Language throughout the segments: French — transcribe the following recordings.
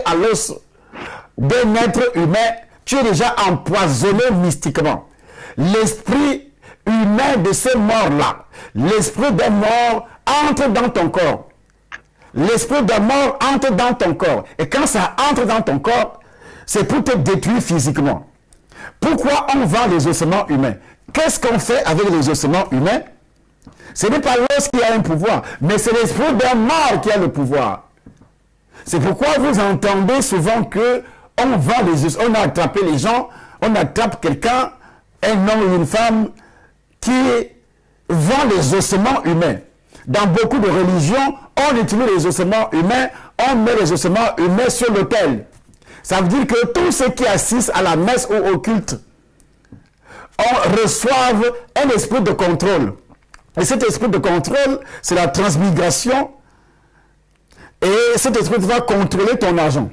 à l'os d'un être humain, tu es déjà empoisonné mystiquement. L'esprit humain de ces morts-là, l'esprit des morts entre dans ton corps. L'esprit de mort entre dans ton corps. Et quand ça entre dans ton corps, c'est pour te détruire physiquement. Pourquoi on vend les ossements humains? Qu'est-ce qu'on fait avec les ossements humains? Ce n'est pas l'os qui a un pouvoir, mais c'est l'esprit de mort qui a le pouvoir. C'est pourquoi vous entendez souvent que on vend les ossements, on a attrapé les gens, on attrape quelqu'un, un homme ou une femme, qui vend les ossements humains. Dans beaucoup de religions, on utilise les ossements humains, on met les ossements humains sur l'autel. Ça veut dire que tous ceux qui assistent à la messe ou au culte reçoivent un esprit de contrôle. Et cet esprit de contrôle, c'est la transmigration. Et cet esprit va contrôler ton argent,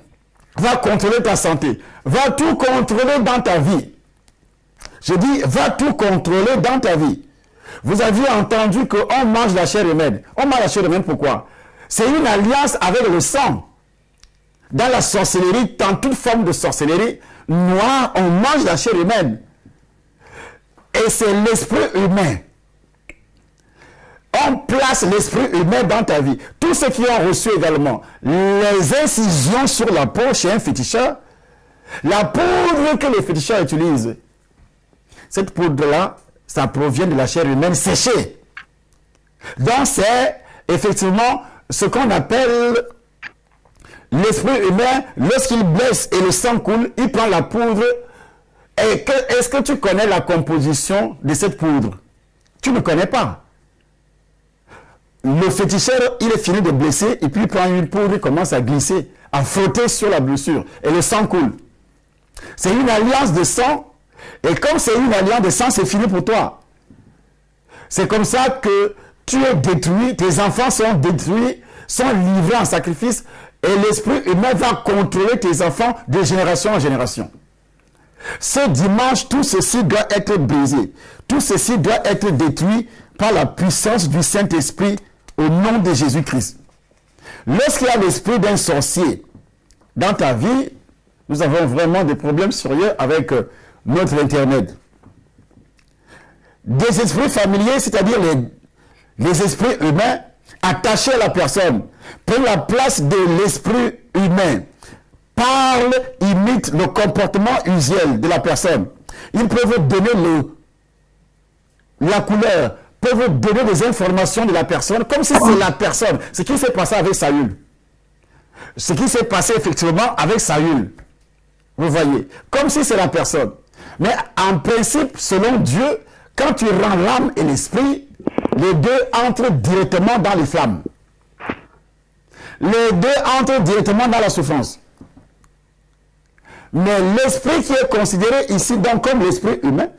va contrôler ta santé, va tout contrôler dans ta vie. Je dis, va tout contrôler dans ta vie. Vous avez entendu qu'on mange la chair humaine. On mange la chair humaine pourquoi? C'est une alliance avec le sang. Dans la sorcellerie, dans toute forme de sorcellerie noire, on mange la chair humaine. Et c'est l'esprit humain. On place l'esprit humain dans ta vie. Tous ceux qui ont reçu également les incisions sur la peau chez un féticheur, la poudre que les féticheurs utilisent, cette poudre-là, ça provient de la chair humaine séchée. Donc c'est effectivement ce qu'on appelle l'esprit humain. Lorsqu'il blesse et le sang coule, il prend la poudre. Est-ce que tu connais la composition de cette poudre? Tu ne connais pas. Le féticheur, il est fini de blesser et puis il prend une poudre, il commence à glisser, à frotter sur la blessure et le sang coule. C'est une alliance de sang. Et comme c'est une alliance de sang, c'est fini pour toi. C'est comme ça que tu es détruit, tes enfants sont détruits, sont livrés en sacrifice, et l'esprit humain va contrôler tes enfants de génération en génération. Ce dimanche, tout ceci doit être brisé. Tout ceci doit être détruit par la puissance du Saint-Esprit au nom de Jésus-Christ. Lorsqu'il y a l'esprit d'un sorcier dans ta vie, nous avons vraiment des problèmes sérieux avec notre Internet. Des esprits familiers, c'est-à-dire les esprits humains attachés à la personne, prennent la place de l'esprit humain, parlent, imitent le comportement usuel de la personne. Ils peuvent donner la couleur, peuvent donner des informations de la personne, comme si c'est la personne. Ce qui s'est passé avec Saül. Ce qui s'est passé effectivement avec Saül. Vous voyez, comme si c'est la personne. Mais en principe, selon Dieu, quand tu rends l'âme et l'esprit, les deux entrent directement dans les flammes. Les deux entrent directement dans la souffrance. Mais l'esprit qui est considéré ici donc comme l'esprit humain,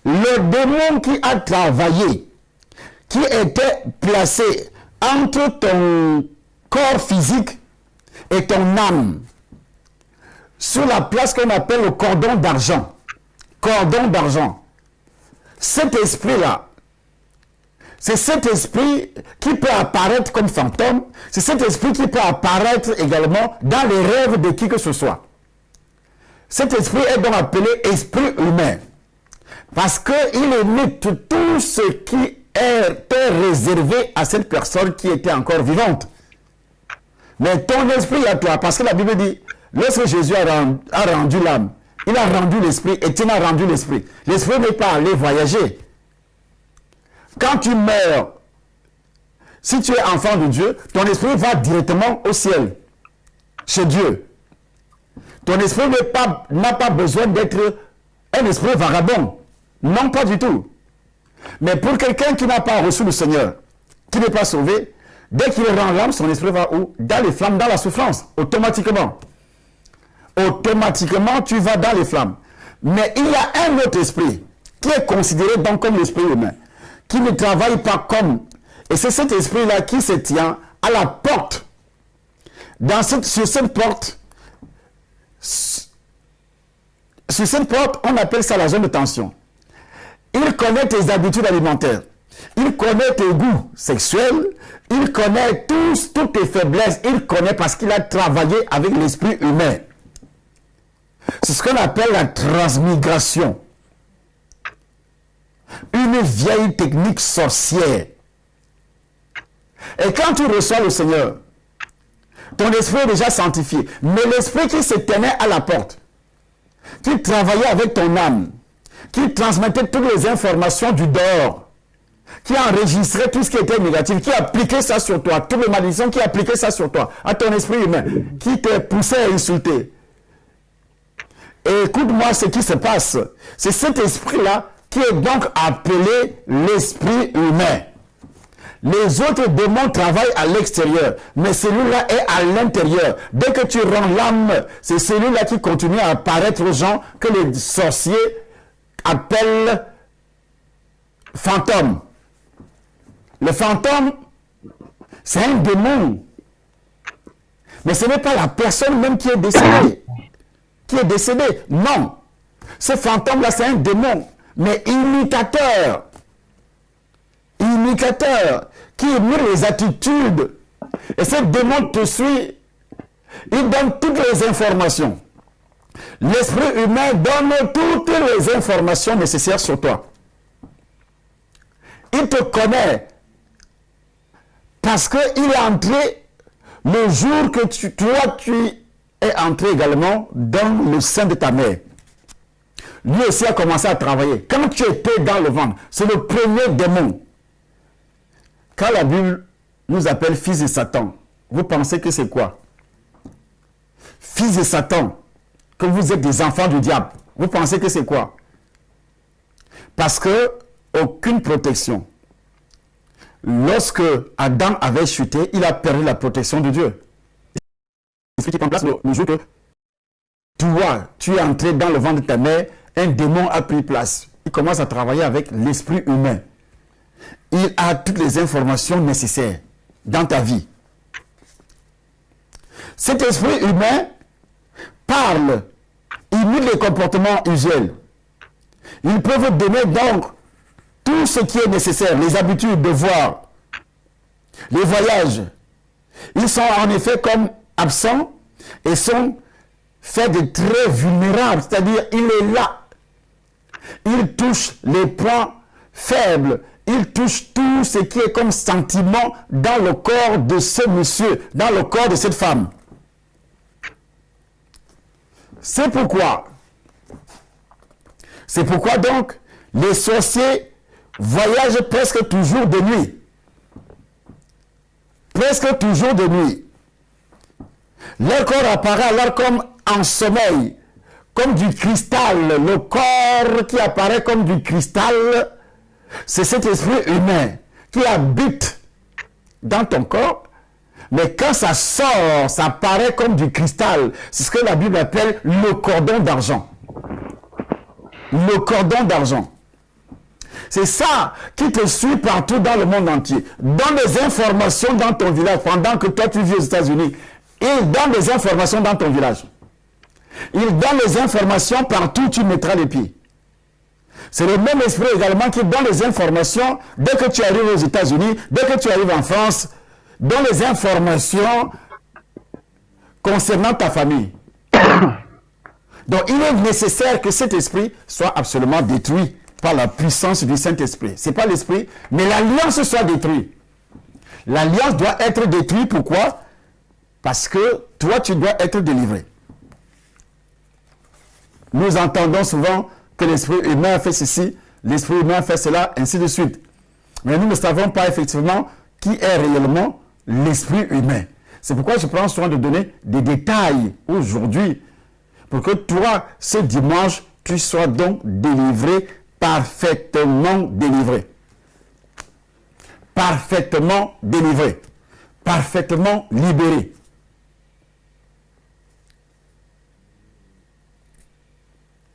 le démon qui a travaillé, qui était placé entre ton corps physique et ton âme, sur la place qu'on appelle le cordon d'argent. Cordon d'argent. Cet esprit-là, c'est cet esprit qui peut apparaître comme fantôme, c'est cet esprit qui peut apparaître également dans les rêves de qui que ce soit. Cet esprit est donc appelé esprit humain, parce qu'il imite tout ce qui était réservé à cette personne qui était encore vivante. Mais ton esprit à toi, parce que la Bible dit, lorsque Jésus a rendu l'âme, il a rendu l'esprit, Étienne a rendu l'esprit. L'esprit n'est pas allé voyager. Quand tu meurs, si tu es enfant de Dieu, ton esprit va directement au ciel, chez Dieu. Ton esprit n'a pas besoin d'être un esprit vagabond. Non, pas du tout. Mais pour quelqu'un qui n'a pas reçu le Seigneur, qui n'est pas sauvé, dès qu'il rend l'âme, son esprit va où? Dans les flammes, dans la souffrance, automatiquement. Automatiquement, tu vas dans les flammes. Mais il y a un autre esprit qui est considéré donc comme l'esprit humain, qui ne travaille pas comme. Et c'est cet esprit-là qui se tient à la porte. Sur cette porte, on appelle ça la zone de tension. Il connaît tes habitudes alimentaires. Il connaît tes goûts sexuels, il connaît toutes tes faiblesses, il connaît parce qu'il a travaillé avec l'esprit humain. C'est ce qu'on appelle la transmigration. Une vieille technique sorcière. Et quand tu reçois le Seigneur, ton esprit est déjà sanctifié. Mais l'esprit qui se tenait à la porte, qui travaillait avec ton âme, qui transmettait toutes les informations du dehors, qui enregistrait tout ce qui était négatif, qui appliquait ça sur toi, toutes les malédictions, qui appliquait ça sur toi, à ton esprit humain, qui te poussait à insulter. Et écoute-moi ce qui se passe. C'est cet esprit-là qui est donc appelé l'esprit humain. Les autres démons travaillent à l'extérieur, mais celui-là est à l'intérieur. Dès que tu rends l'âme, c'est celui-là qui continue à apparaître aux gens que les sorciers appellent fantômes. Le fantôme, c'est un démon. Mais ce n'est pas la personne même qui est décédée. Qui est décédée. Non. Ce fantôme-là, c'est un démon. Mais imitateur. Imitateur. Qui imite les attitudes. Et ce démon te suit. Il donne toutes les informations. L'esprit humain donne toutes les informations nécessaires sur toi. Il te connaît. Parce qu'il est entré le jour que toi, tu es entré également dans le sein de ta mère. Lui aussi a commencé à travailler. Quand tu étais dans le ventre, c'est le premier démon. Quand la Bible nous appelle fils de Satan, vous pensez que c'est quoi? Fils de Satan, que vous êtes des enfants du diable. Vous pensez que c'est quoi? Parce que aucune protection. Lorsque Adam avait chuté, il a perdu la protection de Dieu. C'est ce qui prend place le jour que toi, tu es entré dans le ventre de ta mère, un démon a pris place. Il commence à travailler avec l'esprit humain. Il a toutes les informations nécessaires dans ta vie. Cet esprit humain parle, imite les comportements usuels. Il peut vous donner donc tout ce qui est nécessaire, les habitudes de voir, les voyages. Ils sont en effet comme absents et sont faits de très vulnérables, c'est-à-dire il est là. Il touche les points faibles, il touche tout ce qui est comme sentiment dans le corps de ce monsieur, dans le corps de cette femme. C'est pourquoi donc les sorciers voyagent presque toujours de nuit. Presque toujours de nuit. Leur corps apparaît alors comme en sommeil, comme du cristal. Le corps qui apparaît comme du cristal, c'est cet esprit humain qui habite dans ton corps. Mais quand ça sort, ça apparaît comme du cristal. C'est ce que la Bible appelle le cordon d'argent. Le cordon d'argent. C'est ça qui te suit partout dans le monde entier. Donne des informations dans ton village. Pendant que toi tu vis aux États-Unis, il donne des informations dans ton village. Il donne les informations partout où tu mettras les pieds. C'est le même esprit également qui donne les informations dès que tu arrives aux États-Unis, dès que tu arrives en France, donne les informations concernant ta famille. Donc il est nécessaire que cet esprit soit absolument détruit par la puissance du Saint-Esprit. Ce n'est pas l'esprit, mais l'alliance soit détruite. L'alliance doit être détruite, pourquoi? Parce que toi, tu dois être délivré. Nous entendons souvent que l'esprit humain a fait ceci, l'esprit humain a fait cela, ainsi de suite. Mais nous ne savons pas effectivement qui est réellement l'esprit humain. C'est pourquoi je prends soin de donner des détails aujourd'hui pour que toi, ce dimanche, tu sois donc délivré, parfaitement délivré. Parfaitement délivré. Parfaitement libéré.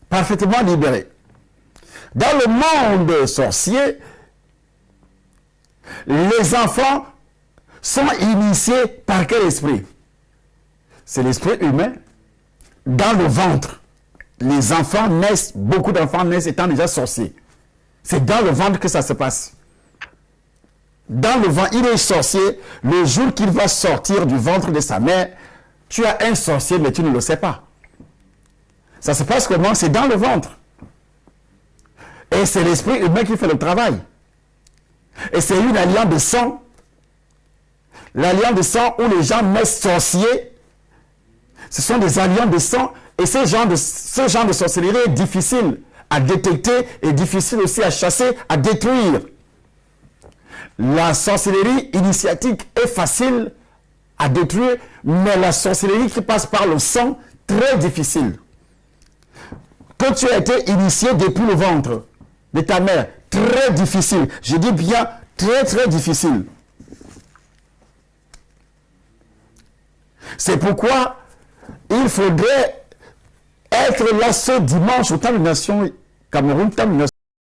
Parfaitement libéré. Dans le monde sorcier, les enfants sont initiés par quel esprit? C'est l'esprit humain. Dans le ventre, les enfants naissent, beaucoup d'enfants naissent étant déjà sorciers. C'est dans le ventre que ça se passe. dans le ventre, il est sorcier, le jour qu'il va sortir du ventre de sa mère, tu as un sorcier, mais tu ne le sais pas. Ça se passe comment? C'est dans le ventre. Et c'est l'esprit humain qui fait le travail. Et c'est une alliance de sang. L'alliance de sang où les gens naissent sorciers. Ce sont des alliances de sang. Et ce genre de sorcellerie est difficile à détecter et difficile aussi à chasser, à détruire. La sorcellerie initiatique est facile à détruire, mais la sorcellerie qui passe par le sang, très difficile. Que tu as été initié depuis le ventre de ta mère, très difficile. Je dis bien très très difficile. C'est pourquoi il faudrait être là ce dimanche au temps de nation Cameroun, temps de nation